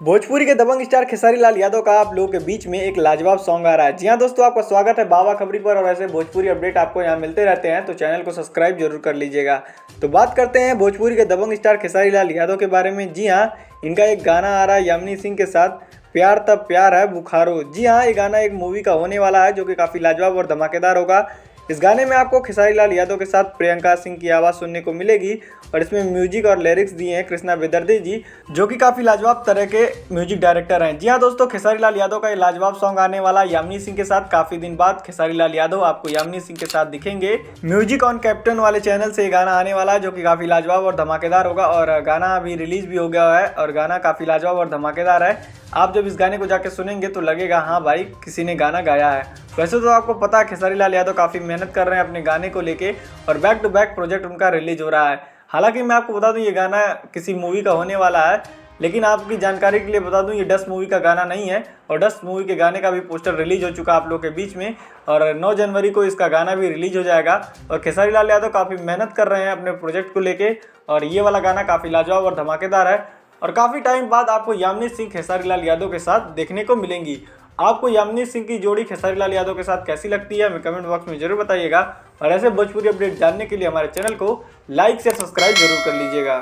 भोजपुरी के दबंग स्टार खेसारी लाल यादव का आप लोगों के बीच में एक लाजवाब सॉन्ग आ रहा है। जी हाँ दोस्तों, आपका स्वागत है बाबा खबरी पर। और ऐसे भोजपुरी अपडेट आपको यहाँ मिलते रहते हैं, तो चैनल को सब्सक्राइब जरूर कर लीजिएगा। तो बात करते हैं भोजपुरी के दबंग स्टार खेसारी लाल यादव के बारे में। जी हाँ, इनका एक गाना आ रहा है यामिनी सिंह के साथ, प्यार तब प्यार है बुखारो। जी हाँ, ये गाना एक मूवी का होने वाला है जो कि काफ़ी लाजवाब और धमाकेदार होगा। इस गाने में आपको खेसारी लाल यादव के साथ प्रियंका सिंह की आवाज़ सुनने को मिलेगी और इसमें म्यूजिक और लिरिक्स दिए हैं कृष्णा बेदर्जी जी, जो कि काफ़ी लाजवाब तरह के म्यूजिक डायरेक्टर हैं। जी हाँ दोस्तों, खेसारी लाल यादव का ये लाजवाब सॉन्ग आने वाला है यामिनी सिंह के साथ। काफ़ी दिन बाद खेसारी लाल यादव आपको यामिनी सिंह के साथ दिखेंगे। म्यूजिक ऑन कैप्टन वाले चैनल से ये गाना आने वाला है जो कि काफ़ी लाजवाब और धमाकेदार होगा। और गाना अभी रिलीज भी हो गया है और गाना काफ़ी लाजवाब और धमाकेदार है। आप जब इस गाने को जाके सुनेंगे तो लगेगा हाँ भाई, किसी ने गाना गाया है। वैसे तो आपको पता है खेसारी लाल यादव काफ़ी मेहनत कर रहे हैं अपने गाने को लेके और बैक टू बैक प्रोजेक्ट उनका रिलीज हो रहा है। हालांकि मैं आपको बता दूं ये गाना किसी मूवी का होने वाला है, लेकिन आपकी जानकारी के लिए बता दूं ये डस्ट मूवी का गाना नहीं है। और डस्ट मूवी के गाने का भी पोस्टर रिलीज हो चुका है आप लोग के बीच में और 9 जनवरी को इसका गाना भी रिलीज हो जाएगा। और खेसारी लाल यादव काफ़ी मेहनत कर रहे हैं अपने प्रोजेक्ट को लेके और ये वाला गाना काफ़ी लाजवाब और धमाकेदार है। और काफ़ी टाइम बाद आपको यामिनी सिंह खेसारी लाल यादव के साथ देखने को मिलेंगी। आपको यामिनी सिंह की जोड़ी खेसारी लाल यादव के साथ कैसी लगती है हमें कमेंट बॉक्स में जरूर बताइएगा। और ऐसे भोजपुरी अपडेट जानने के लिए हमारे चैनल को लाइक शेयर सब्सक्राइब जरूर कर लीजिएगा।